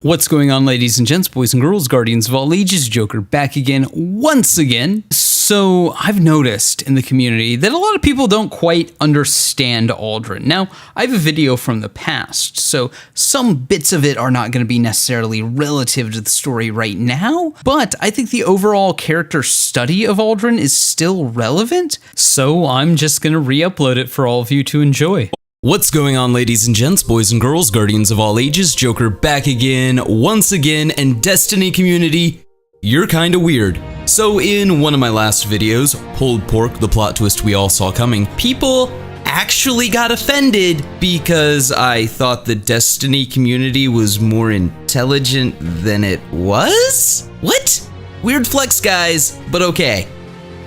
What's going on, ladies and gents, boys and girls, guardians of all ages, Joker back again, once again. So I've noticed in the community that a lot of people don't quite understand Uldren. Now, I have a video from the past, so some bits of it are not going to be necessarily relative to the story right now, but I think the overall character study of Uldren is still relevant, so I'm just going to re-upload it for all of you to enjoy. What's going on, ladies and gents, boys and girls, guardians of all ages, Joker back again, once again, and Destiny community, you're kinda weird. So in one of my last videos, Pulled Pork, the plot twist we all saw coming, people actually got offended because I thought the Destiny community was more intelligent than it was? What? Weird flex, guys, but okay.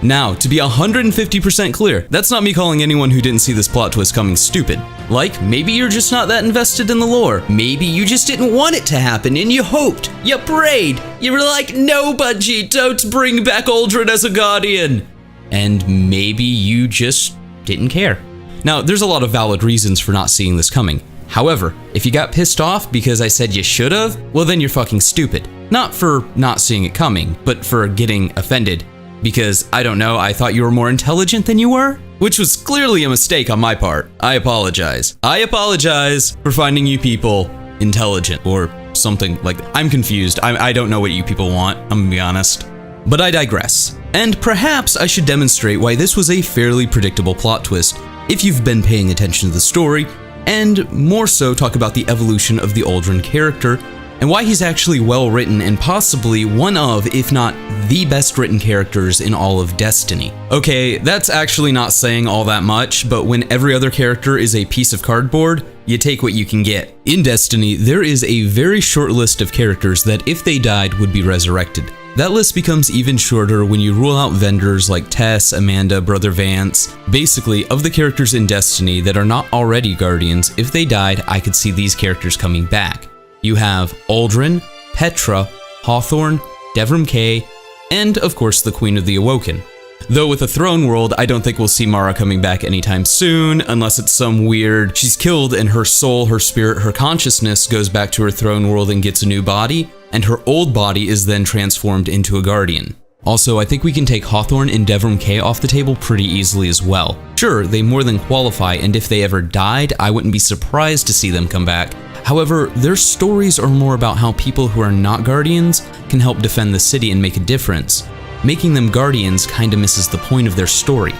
Now, to be 150% clear, that's not me calling anyone who didn't see this plot twist coming stupid. Like, maybe you're just not that invested in the lore. Maybe you just didn't want it to happen and you hoped, you prayed, you were like, no Bungie, don't bring back Uldren as a guardian. And maybe you just didn't care. Now, there's a lot of valid reasons for not seeing this coming. However, if you got pissed off because I said you should've, well then you're fucking stupid. Not for not seeing it coming, but for getting offended. Because, I don't know, I thought you were more intelligent than you were? Which was clearly a mistake on my part. I apologize. I apologize for finding you people intelligent or something like that. I'm confused. I don't know what you people want, I'm gonna be honest. But I digress. And perhaps I should demonstrate why this was a fairly predictable plot twist if you've been paying attention to the story, and more so talk about the evolution of the Uldren character and why he's actually well written and possibly one of, if not the best written characters in all of Destiny. Okay, that's actually not saying all that much, but when every other character is a piece of cardboard, you take what you can get. In Destiny, there is a very short list of characters that if they died would be resurrected. That list becomes even shorter when you rule out vendors like Tess, Amanda, Brother Vance. Basically, of the characters in Destiny that are not already Guardians, if they died, I could see these characters coming back. You have Uldren, Petra, Hawthorne, Devrim Kay, and of course the Queen of the Awoken. Though with a Throne World, I don't think we'll see Mara coming back anytime soon, unless it's some weird, she's killed and her soul, her spirit, her consciousness goes back to her Throne World and gets a new body, and her old body is then transformed into a Guardian. Also, I think we can take Hawthorne and Devrim Kay off the table pretty easily as well. Sure, they more than qualify, and if they ever died, I wouldn't be surprised to see them come back. However, their stories are more about how people who are not Guardians can help defend the city and make a difference. Making them Guardians kinda misses the point of their story.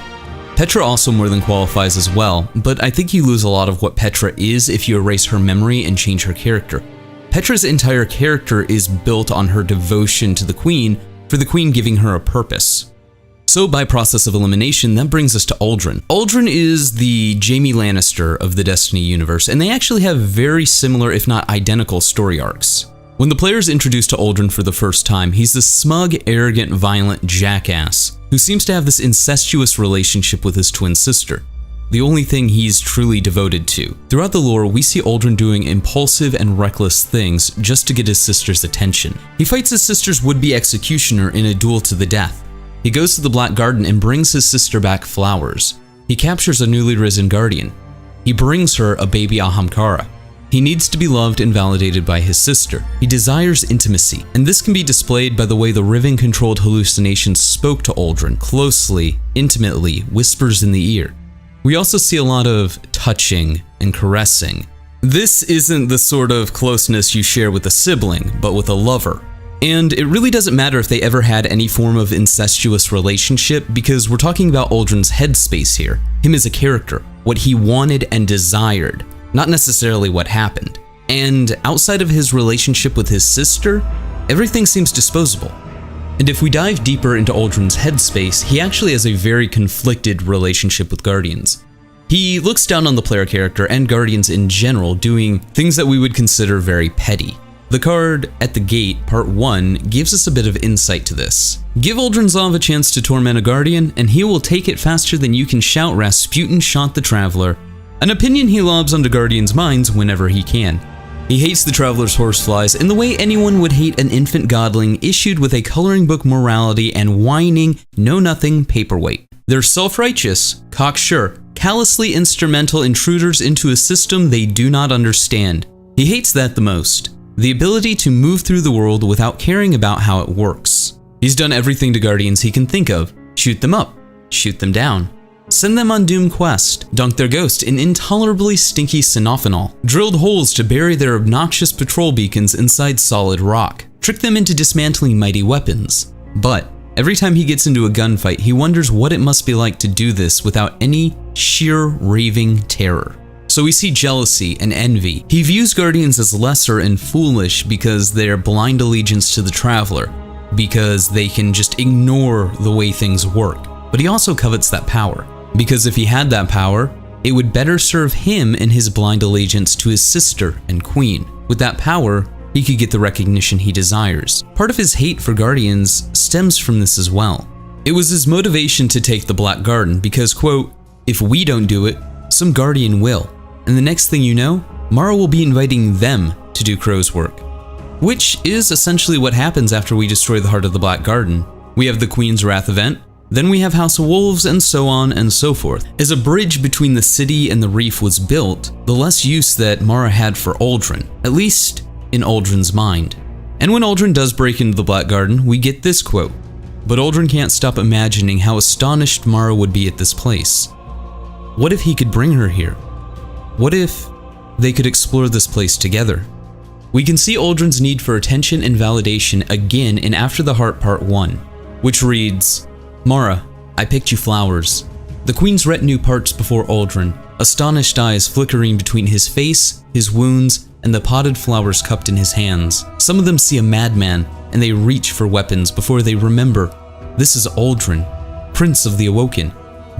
Petra also more than qualifies as well, but I think you lose a lot of what Petra is if you erase her memory and change her character. Petra's entire character is built on her devotion to the Queen, for the Queen giving her a purpose. So by process of elimination, that brings us to Uldren. Uldren is the Jaime Lannister of the Destiny universe, and they actually have very similar, if not identical, story arcs. When the player is introduced to Uldren for the first time, he's this smug, arrogant, violent jackass who seems to have this incestuous relationship with his twin sister, the only thing he's truly devoted to. Throughout the lore, we see Uldren doing impulsive and reckless things just to get his sister's attention. He fights his sister's would-be executioner in a duel to the death. He goes to the Black Garden and brings his sister back flowers. He captures a newly risen Guardian. He brings her a baby Ahamkara. He needs to be loved and validated by his sister. He desires intimacy, and this can be displayed by the way the Riven-controlled hallucinations spoke to Uldren, closely, intimately, whispers in the ear. We also see a lot of touching and caressing. This isn't the sort of closeness you share with a sibling, but with a lover. And it really doesn't matter if they ever had any form of incestuous relationship, because we're talking about Uldren's headspace here, him as a character, what he wanted and desired, not necessarily what happened. And outside of his relationship with his sister, everything seems disposable. And if we dive deeper into Uldren's headspace, he actually has a very conflicted relationship with Guardians. He looks down on the player character and Guardians in general, doing things that we would consider very petty. The card At the Gate, Part 1, gives us a bit of insight to this. Give Uldren Zav a chance to torment a Guardian, and he will take it faster than you can shout Rasputin shot the Traveler, an opinion he lobs onto Guardians' minds whenever he can. He hates the Traveler's horseflies in the way anyone would hate an infant godling issued with a coloring book morality and whining, know-nothing paperweight. They're self-righteous, cocksure, callously instrumental intruders into a system they do not understand. He hates that the most. the ability to move through the world without caring about how it works. He's done everything to Guardians he can think of. Shoot them up, shoot them down, send them on doom quest, dunk their ghost in intolerably stinky sinophenol, drilled holes to bury their obnoxious patrol beacons inside solid rock, trick them into dismantling mighty weapons. But every time he gets into a gunfight, he wonders what it must be like to do this without any sheer raving terror. So we see jealousy and envy. He views Guardians as lesser and foolish because they're blind allegiance to the Traveler, because they can just ignore the way things work. But he also covets that power, because if he had that power, it would better serve him in his blind allegiance to his sister and queen. With that power, he could get the recognition he desires. Part of his hate for Guardians stems from this as well. It was his motivation to take the Black Garden because, quote, if we don't do it, some Guardian will. And the next thing you know, Mara will be inviting them to do Crow's work. Which is essentially what happens after we destroy the heart of the Black Garden. We have the Queen's Wrath event, then we have House of Wolves, and so on and so forth. As a bridge between the city and the reef was built, the less use that Mara had for Uldren, at least in Uldren's mind. And when Uldren does break into the Black Garden, we get this quote, but Uldren can't stop imagining how astonished Mara would be at this place. What if he could bring her here? What if they could explore this place together? We can see Uldren's need for attention and validation again in After the Heart Part 1, which reads, Mara, I picked you flowers. The Queen's retinue parts before Uldren, astonished eyes flickering between his face, his wounds, and the potted flowers cupped in his hands. Some of them see a madman, and they reach for weapons before they remember, this is Uldren, Prince of the Awoken,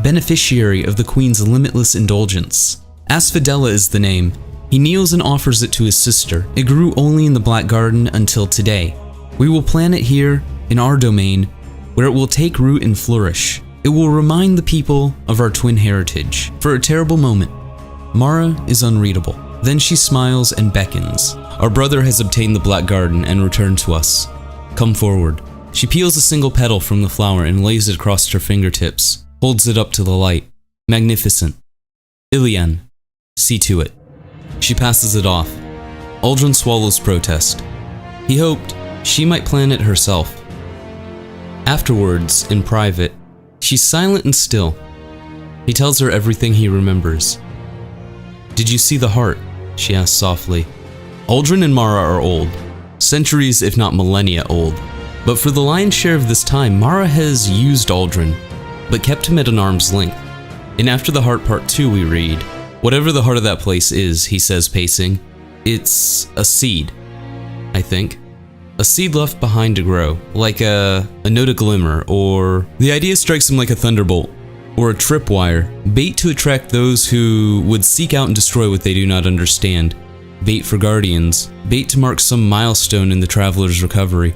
beneficiary of the Queen's limitless indulgence. Asphodela is the name. He kneels and offers it to his sister. It grew only in the Black Garden until today. We will plant it here, in our domain, where it will take root and flourish. It will remind the people of our twin heritage. For a terrible moment, Mara is unreadable. Then she smiles and beckons. Our brother has obtained the Black Garden and returned to us. Come forward. She peels a single petal from the flower and lays it across her fingertips, holds it up to the light. Magnificent. Ilian, see to it. She passes it off. Uldren swallows protest. He hoped she might plant it herself. Afterwards, in private, she's silent and still. He tells her everything he remembers. Did you see the heart? She asks softly. Uldren and Mara are old. Centuries, if not millennia old. But for the lion's share of this time, Mara has used Uldren, but kept him at an arm's length. In After the Heart Part 2 we read, whatever the heart of that place is, he says pacing, it's a seed, I think. A seed left behind to grow, like a note of glimmer, or the idea strikes him like a thunderbolt, or a tripwire, bait to attract those who would seek out and destroy what they do not understand. Bait for Guardians, bait to mark some milestone in the Traveler's recovery.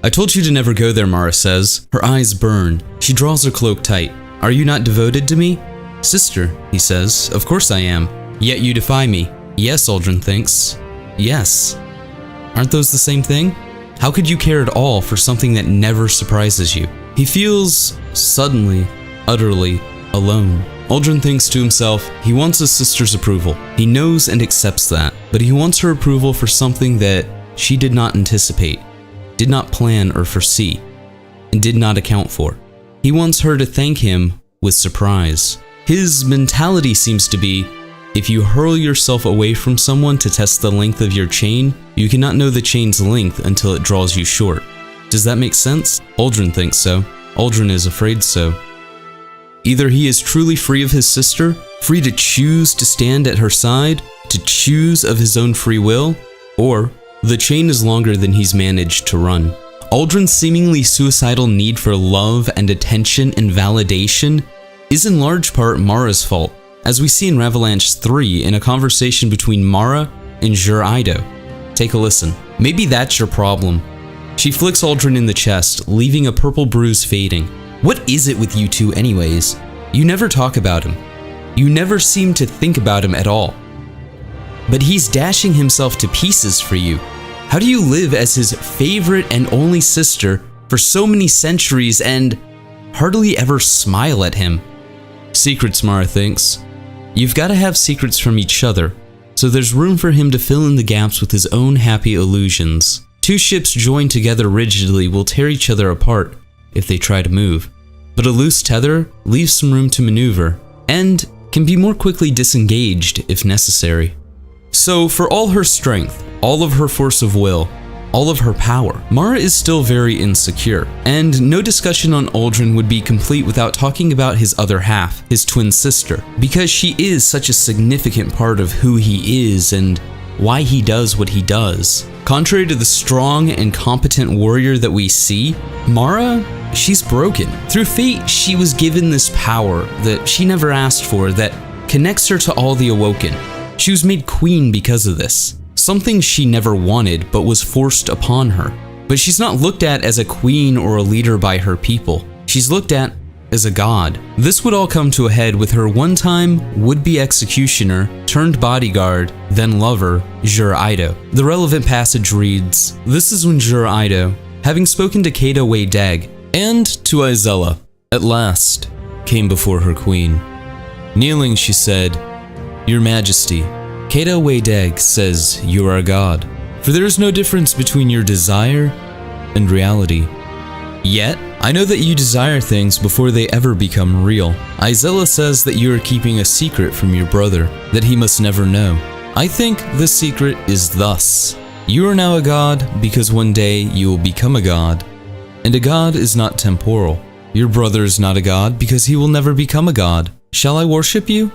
I told you to never go there, Mara says. Her eyes burn. She draws her cloak tight. Are you not devoted to me? Sister, he says, of course I am. Yet you defy me. Yes, Uldren thinks. Yes. Aren't those the same thing? How could you care at all for something that never surprises you? He feels, suddenly, utterly, alone. Uldren thinks to himself, he wants his sister's approval. He knows and accepts that, but he wants her approval for something that she did not anticipate, did not plan or foresee, and did not account for. He wants her to thank him with surprise. His mentality seems to be, if you hurl yourself away from someone to test the length of your chain, you cannot know the chain's length until it draws you short. Does that make sense? Uldren thinks so. Uldren is afraid so. Either he is truly free of his sister, free to choose to stand at her side, to choose of his own free will, or the chain is longer than he's managed to run. Uldren's seemingly suicidal need for love and attention and validation is in large part Mara's fault, as we see in Ravalanche 3 in a conversation between Mara and Jur Ido. Take a listen. Maybe that's your problem. She flicks Uldren in the chest, leaving a purple bruise fading. What is it with you two anyways? You never talk about him. You never seem to think about him at all. But he's dashing himself to pieces for you. How do you live as his favorite and only sister for so many centuries and hardly ever smile at him? Secrets, Mara thinks. You've got to have secrets from each other, so there's room for him to fill in the gaps with his own happy illusions. Two ships joined together rigidly will tear each other apart if they try to move, but a loose tether leaves some room to maneuver, and can be more quickly disengaged if necessary. So for all her strength, all of her force of will, all of her power, Mara is still very insecure, and no discussion on Uldren would be complete without talking about his other half, his twin sister, because she is such a significant part of who he is and why he does what he does. Contrary to the strong and competent warrior that we see, Mara, she's broken. Through fate, she was given this power that she never asked for that connects her to all the Awoken. She was made queen because of this. Something she never wanted but was forced upon her. But she's not looked at as a queen or a leader by her people. She's looked at as a god. This would all come to a head with her one-time would-be executioner turned bodyguard, then lover, Jur Ido. The relevant passage reads, "This is when Jur Ido, having spoken to Cadamey and to Izella, at last came before her queen. Kneeling, she said, 'Your Majesty, Cadamey says you are a god, for there is no difference between your desire and reality. Yet, I know that you desire things before they ever become real. Izella says that you are keeping a secret from your brother, that he must never know. I think this secret is thus. You are now a god because one day you will become a god, and a god is not temporal. Your brother is not a god because he will never become a god. Shall I worship you?'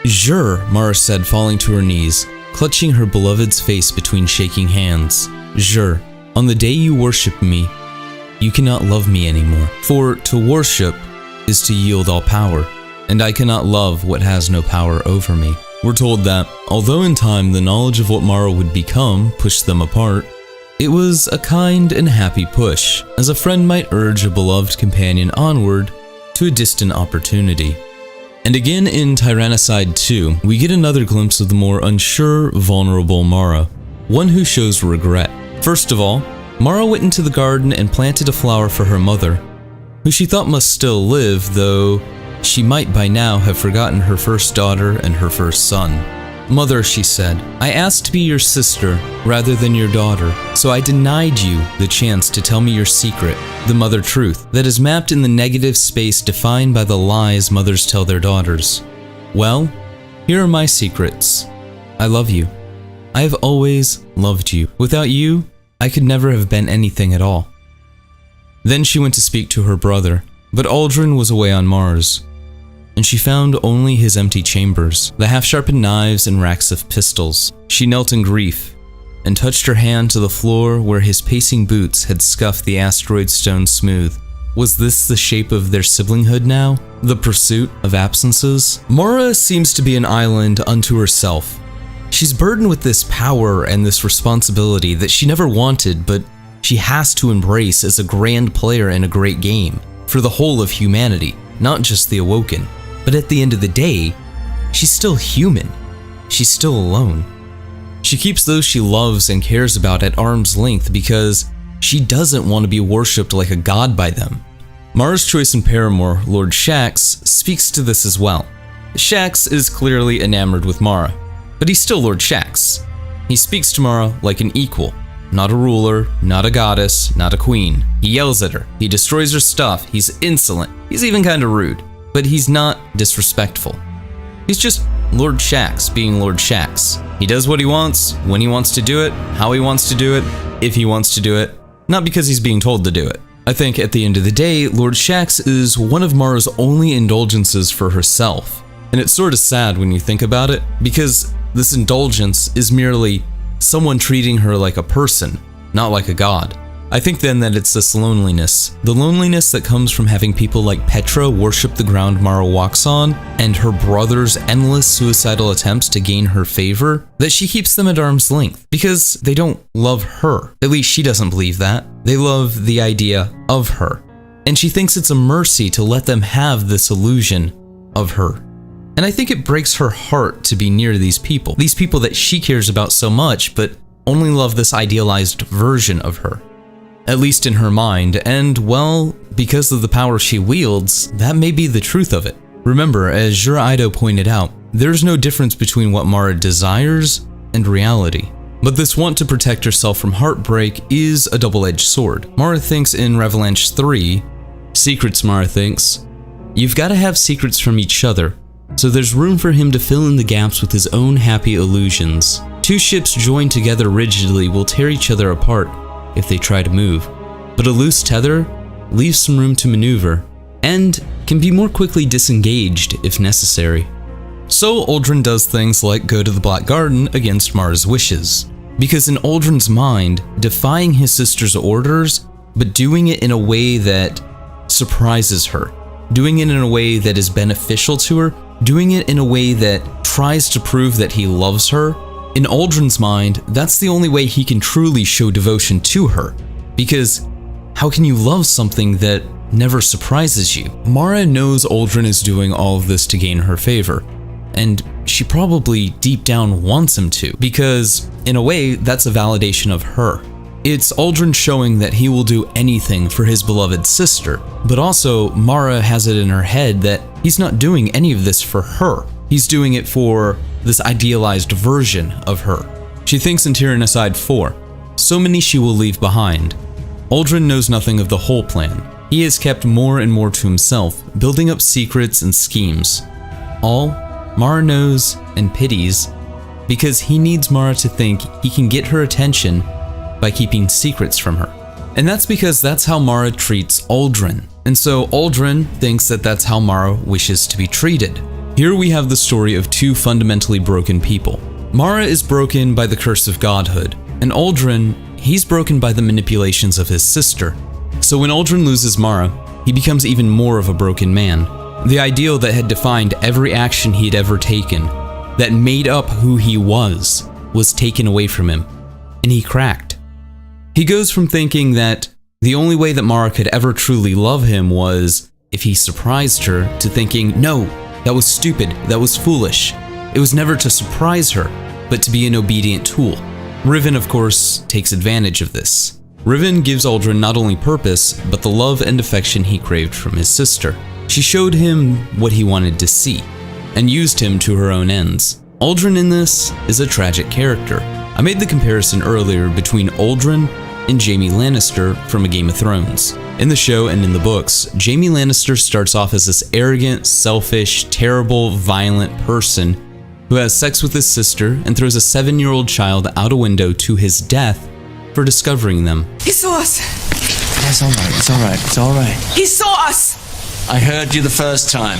'Jur,' Mara said, falling to her knees, clutching her beloved's face between shaking hands. 'Jur, on the day you worship me, you cannot love me anymore. For to worship is to yield all power, and I cannot love what has no power over me.' We're told that, although in time the knowledge of what Mara would become pushed them apart, it was a kind and happy push, as a friend might urge a beloved companion onward to a distant opportunity. And again in Tyrannicide 2, we get another glimpse of the more unsure, vulnerable Mara, one who shows regret. First of all, Mara went into the garden and planted a flower for her mother, who she thought must still live, though she might by now have forgotten her first daughter and her first son. 'Mother,' she said, 'I asked to be your sister rather than your daughter, so I denied you the chance to tell me your secret, the mother truth, that is mapped in the negative space defined by the lies mothers tell their daughters. Well, here are my secrets. I love you. I have always loved you. Without you, I could never have been anything at all.' Then she went to speak to her brother, but Uldren was away on Mars, and she found only his empty chambers, the half-sharpened knives and racks of pistols. She knelt in grief, and touched her hand to the floor where his pacing boots had scuffed the asteroid stone smooth. Was this the shape of their siblinghood now? The pursuit of absences? Mara seems to be an island unto herself. She's burdened with this power and this responsibility that she never wanted, but she has to embrace as a grand player in a great game, for the whole of humanity, not just the Awoken. But at the end of the day, she's still human. She's still alone. She keeps those she loves and cares about at arm's length because she doesn't want to be worshipped like a god by them. Mara's choice in Paramour, Lord Shaxx, speaks to this as well. Shaxx is clearly enamored with Mara, but he's still Lord Shaxx. He speaks to Mara like an equal, not a ruler, not a goddess, not a queen. He yells at her, he destroys her stuff, he's insolent, he's even kinda rude. But he's not disrespectful. He's just Lord Shaxx being Lord Shaxx. He does what he wants, when he wants to do it, how he wants to do it, if he wants to do it, not because he's being told to do it. I think at the end of the day, Lord Shaxx is one of Mara's only indulgences for herself. And it's sort of sad when you think about it, because this indulgence is merely someone treating her like a person, not like a god. I think then that it's this loneliness. The loneliness that comes from having people like Petra worship the ground Mara walks on, and her brother's endless suicidal attempts to gain her favor, that she keeps them at arm's length. Because they don't love her. At least she doesn't believe that. They love the idea of her. And she thinks it's a mercy to let them have this illusion of her. And I think it breaks her heart to be near these people that she cares about so much, but only love this idealized version of her. At least in her mind, and well, because of the power she wields, that may be the truth of it. Remember, as Jur Ido pointed out, there's no difference between what Mara desires and reality. But this want to protect herself from heartbreak is a double-edged sword. Mara thinks in Revelanche 3, secrets, Mara thinks, you've got to have secrets from each other, so there's room for him to fill in the gaps with his own happy illusions. Two ships joined together rigidly will tear each other apart if they try to move, but a loose tether leaves some room to maneuver, and can be more quickly disengaged if necessary. So Uldren does things like go to the Black Garden against Mara's wishes, because in Uldren's mind, defying his sister's orders, but doing it in a way that surprises her, doing it in a way that is beneficial to her, doing it in a way that tries to prove that he loves her, in Uldren's mind, that's the only way he can truly show devotion to her, because how can you love something that never surprises you? Mara knows Uldren is doing all of this to gain her favor, and she probably deep down wants him to, because in a way, that's a validation of her. It's Uldren showing that he will do anything for his beloved sister, but also Mara has it in her head that he's not doing any of this for her. He's doing it for this idealized version of her. She thinks in Tyrannicide 4, so many she will leave behind. Uldren knows nothing of the whole plan. He has kept more and more to himself, building up secrets and schemes. All Mara knows and pities, because he needs Mara to think he can get her attention by keeping secrets from her. And that's because that's how Mara treats Uldren. And so Uldren thinks that that's how Mara wishes to be treated. Here we have the story of two fundamentally broken people. Mara is broken by the curse of godhood, and Uldren, he's broken by the manipulations of his sister. So when Uldren loses Mara, he becomes even more of a broken man. The ideal that had defined every action he'd ever taken, that made up who he was taken away from him, and he cracked. He goes from thinking that the only way that Mara could ever truly love him was if he surprised her, to thinking, no, that was stupid, that was foolish. It was never to surprise her, but to be an obedient tool. Riven, of course, takes advantage of this. Riven gives Uldren not only purpose, but the love and affection he craved from his sister. She showed him what he wanted to see, and used him to her own ends. Uldren in this is a tragic character. I made the comparison earlier between Uldren and Jaime Lannister from A Game of Thrones. In the show and in the books, Jaime Lannister starts off as this arrogant, selfish, terrible, violent person who has sex with his sister and throws a 7-year-old child out a window to his death for discovering them. He saw us! It's alright, it's alright, it's alright. He saw us! I heard you the first time.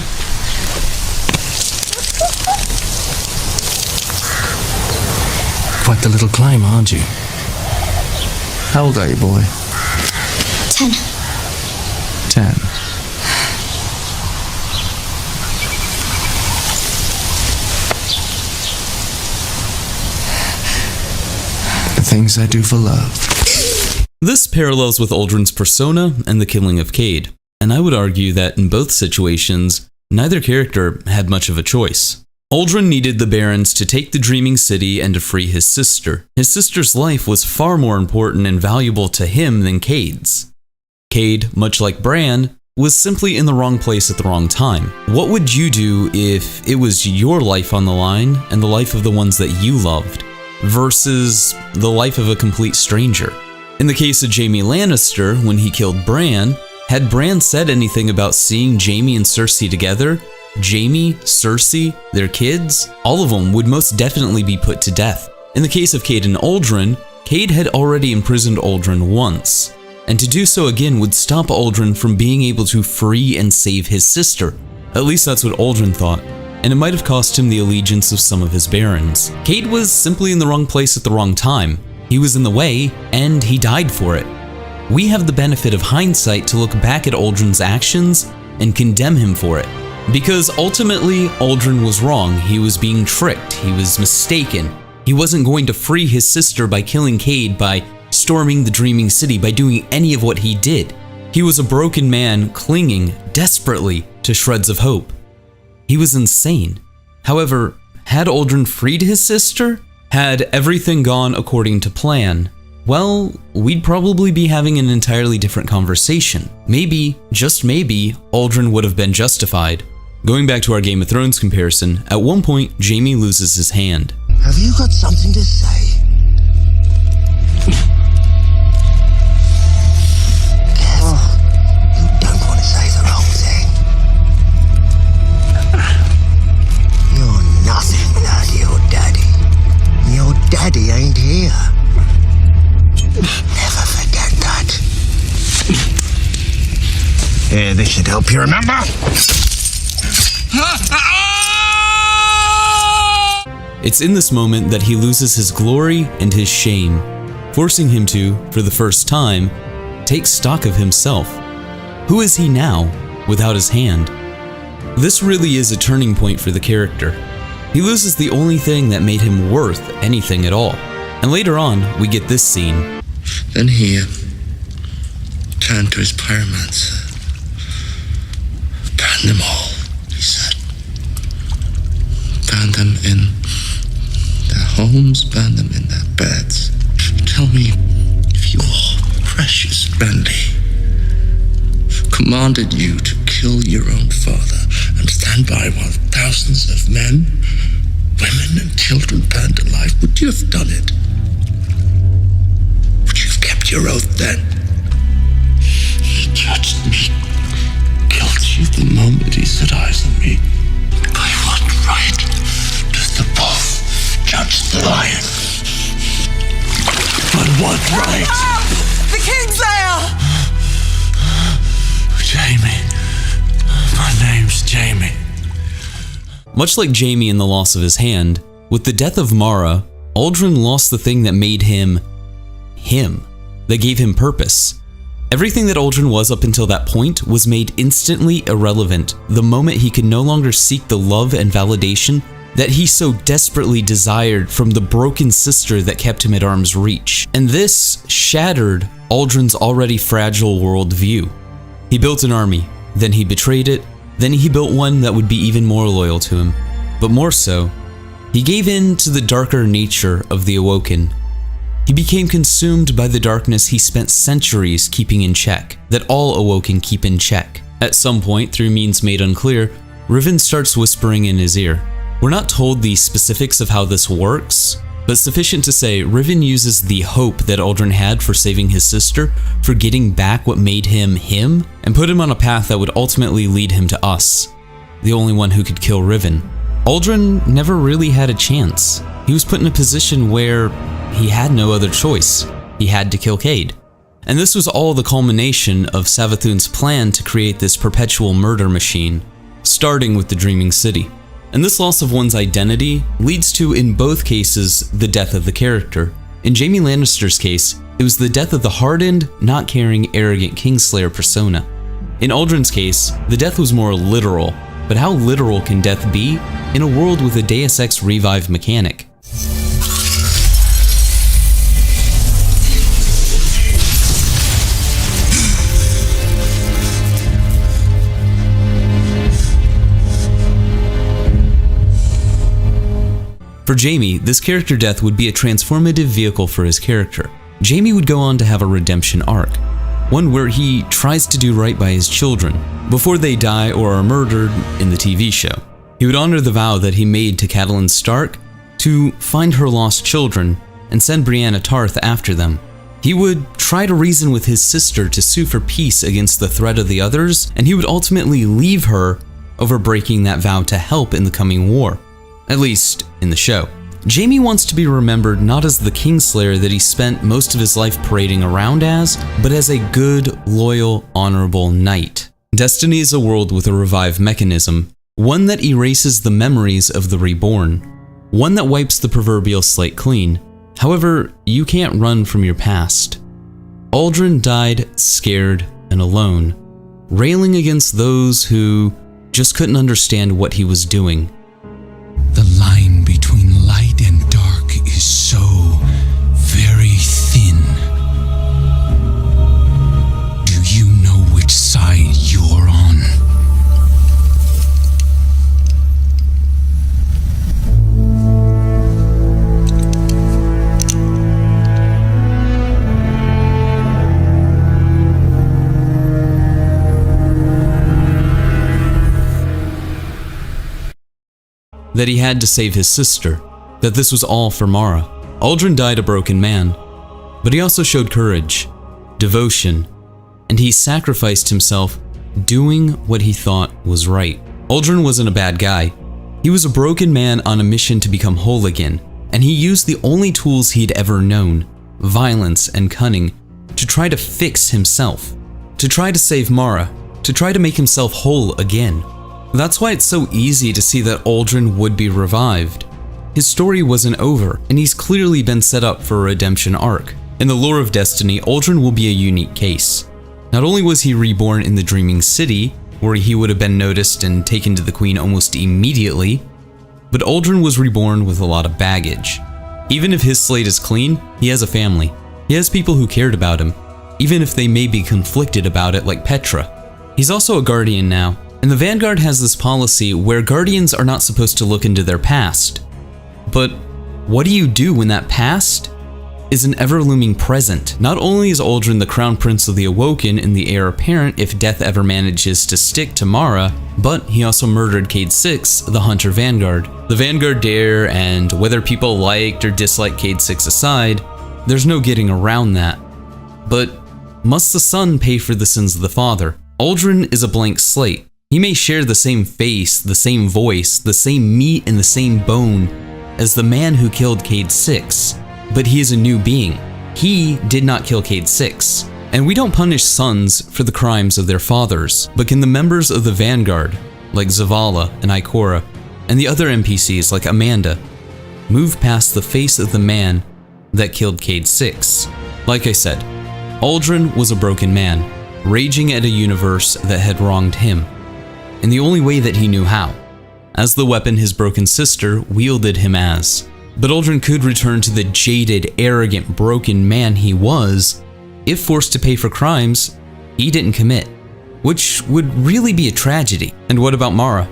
Quite the little climb, aren't you? How old are you, boy? 10. 10. The things I do for love. This parallels with Uldren's persona and the killing of Cade, and I would argue that in both situations, neither character had much of a choice. Uldren needed the Barons to take the Dreaming City and to free his sister. His sister's life was far more important and valuable to him than Cade's. Cade, much like Bran, was simply in the wrong place at the wrong time. What would you do if it was your life on the line and the life of the ones that you loved, versus the life of a complete stranger? In the case of Jaime Lannister, when he killed Bran, had Bran said anything about seeing Jaime and Cersei together, Jaime, Cersei, their kids, all of them would most definitely be put to death. In the case of Cade and Uldren, Cade had already imprisoned Uldren once, and to do so again would stop Uldren from being able to free and save his sister. At least that's what Uldren thought, and it might have cost him the allegiance of some of his barons. Cade was simply in the wrong place at the wrong time. He was in the way, and he died for it. We have the benefit of hindsight to look back at Uldren's actions and condemn him for it. Because ultimately, Uldren was wrong. He was being tricked. He was mistaken. He wasn't going to free his sister by killing Cade, by storming the Dreaming City, by doing any of what he did. He was a broken man clinging desperately to shreds of hope. He was insane. However, had Uldren freed his sister? Had everything gone according to plan? Well, we'd probably be having an entirely different conversation. Maybe, just maybe, Uldren would have been justified. Going back to our Game of Thrones comparison, at one point, Jaime loses his hand. Have you got something to say? Careful. You don't want to say the wrong thing. You're nothing without your daddy. Your daddy ain't here. Never forget that. Yeah, this should help you remember. It's in this moment that he loses his glory and his shame, forcing him to, for the first time, take stock of himself. Who is he now, without his hand? This really is a turning point for the character. He loses the only thing that made him worth anything at all. And later on, we get this scene. Then he turned to his pyromancer. Burn them all, he said. Burn them in their homes, burn them in their beds. Tell me if your precious Renly commanded you to kill your own father and stand by while thousands of men, women and children burned alive, would you have done it? Would you have kept your oath then? He judged me guilty the moment he set eyes on me. By what right does the wolf judge the lion? By what right? The Kingslayer! Jaime. My name's Jaime. Much like Jaime in the loss of his hand, with the death of Mara, Uldren lost the thing that made him, that gave him purpose. Everything that Uldren was up until that point was made instantly irrelevant the moment he could no longer seek the love and validation that he so desperately desired from the broken sister that kept him at arm's reach. And this shattered Uldren's already fragile worldview. He built an army, then he betrayed it, then he built one that would be even more loyal to him. But more so, he gave in to the darker nature of the Awoken. He became consumed by the darkness he spent centuries keeping in check, that all Awoken keep in check. At some point, through means made unclear, Riven starts whispering in his ear. We're not told the specifics of how this works, but sufficient to say Riven uses the hope that Uldren had for saving his sister, for getting back what made him him, and put him on a path that would ultimately lead him to us, the only one who could kill Riven. Uldren never really had a chance. He was put in a position where he had no other choice. He had to kill Cade. And this was all the culmination of Savathun's plan to create this perpetual murder machine, starting with the Dreaming City. And this loss of one's identity leads to, in both cases, the death of the character. In Jaime Lannister's case, it was the death of the hardened, not caring, arrogant Kingslayer persona. In Uldren's case, the death was more literal, but how literal can death be in a world with a Deus Ex revive mechanic? For Jaime, this character death would be a transformative vehicle for his character. Jaime would go on to have a redemption arc, one where he tries to do right by his children before they die or are murdered in the TV show. He would honor the vow that he made to Catelyn Stark to find her lost children and send Brienne Tarth after them. He would try to reason with his sister to sue for peace against the threat of the others, and he would ultimately leave her over breaking that vow to help in the coming war. At least, in the show. Jaime wants to be remembered not as the Kingslayer that he spent most of his life parading around as, but as a good, loyal, honorable knight. Destiny is a world with a revive mechanism, one that erases the memories of the reborn, one that wipes the proverbial slate clean. However, you can't run from your past. Uldren died scared and alone, railing against those who just couldn't understand what he was doing. The line between light and dark is so very thin. Do you know which side you're on? that he had to save his sister, that this was all for Mara. Uldren died a broken man, but he also showed courage, devotion, and he sacrificed himself doing what he thought was right. Uldren wasn't a bad guy. He was a broken man on a mission to become whole again, and he used the only tools he'd ever known, violence and cunning, to try to fix himself, to try to save Mara, to try to make himself whole again. That's why it's so easy to see that Uldren would be revived. His story wasn't over, and he's clearly been set up for a redemption arc. In the lore of Destiny, Uldren will be a unique case. Not only was he reborn in the Dreaming City, where he would have been noticed and taken to the Queen almost immediately, but Uldren was reborn with a lot of baggage. Even if his slate is clean, he has a family. He has people who cared about him, even if they may be conflicted about it like Petra. He's also a Guardian now, and the Vanguard has this policy where Guardians are not supposed to look into their past. But what do you do when that past is an ever-looming present? Not only is Uldren the Crown Prince of the Awoken and the heir apparent if death ever manages to stick to Mara, but he also murdered Cayde 6, the Hunter Vanguard. The Vanguard dare, and whether people liked or disliked Cayde 6 aside, there's no getting around that. But must the son pay for the sins of the father? Uldren is a blank slate. He may share the same face, the same voice, the same meat and the same bone as the man who killed Cayde 6, but he is a new being. He did not kill Cayde 6. And we don't punish sons for the crimes of their fathers, but can the members of the Vanguard, like Zavala and Ikora, and the other NPCs like Amanda, move past the face of the man that killed Cayde 6? Like I said, Uldren was a broken man, raging at a universe that had wronged him, in the only way that he knew how, as the weapon his broken sister wielded him as. But Uldren could return to the jaded, arrogant, broken man he was if forced to pay for crimes he didn't commit, which would really be a tragedy. And what about Mara?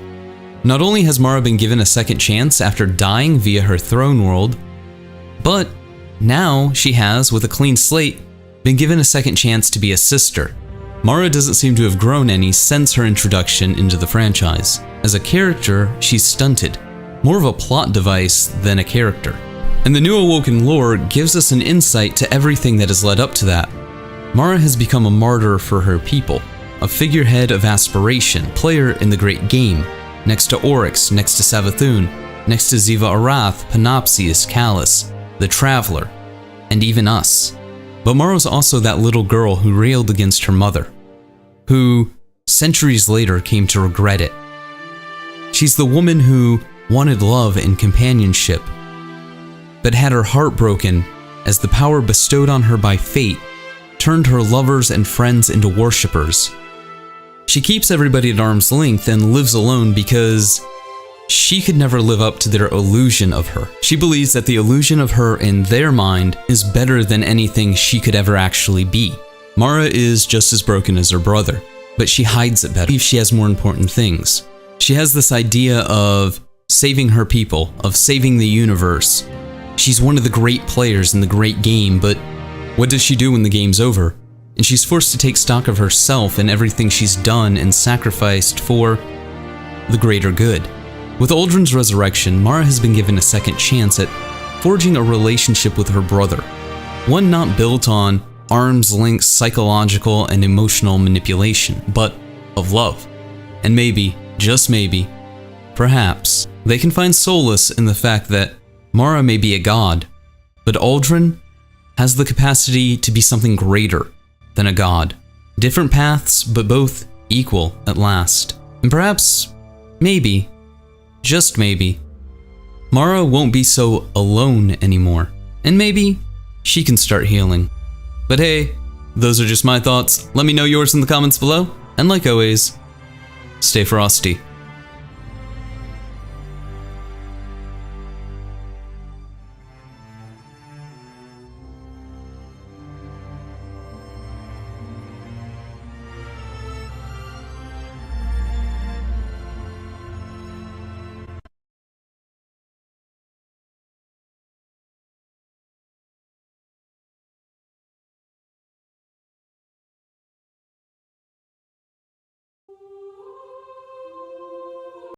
Not only has Mara been given a second chance after dying via her throne world, but now she has, with a clean slate, been given a second chance to be a sister. Mara doesn't seem to have grown any since her introduction into the franchise. As a character, she's stunted, more of a plot device than a character. And the new Awoken lore gives us an insight to everything that has led up to that. Mara has become a martyr for her people, a figurehead of aspiration, player in the great game, next to Oryx, next to Savathun, next to Ziva Arath, Panopsius, Callus, the Traveler, and even us. But Mara's also that little girl who railed against her mother, who, centuries later, came to regret it. She's the woman who wanted love and companionship, but had her heart broken as the power bestowed on her by fate turned her lovers and friends into worshippers. She keeps everybody at arm's length and lives alone because she could never live up to their illusion of her. She believes that the illusion of her in their mind is better than anything she could ever actually be. Mara is just as broken as her brother, but she hides it better. She has more important things. She has this idea of saving her people, of saving the universe. She's one of the great players in the great game, but what does she do when the game's over? And she's forced to take stock of herself and everything she's done and sacrificed for the greater good. With Uldren's resurrection, Mara has been given a second chance at forging a relationship with her brother, one not built on arm's length psychological and emotional manipulation, but of love. And maybe, just maybe, perhaps, they can find solace in the fact that Mara may be a god, but Uldren has the capacity to be something greater than a god. Different paths, but both equal at last. And perhaps, maybe, just maybe, Mara won't be so alone anymore, and maybe she can start healing. But hey, those are just my thoughts. Let me know yours in the comments below, and like always, stay frosty.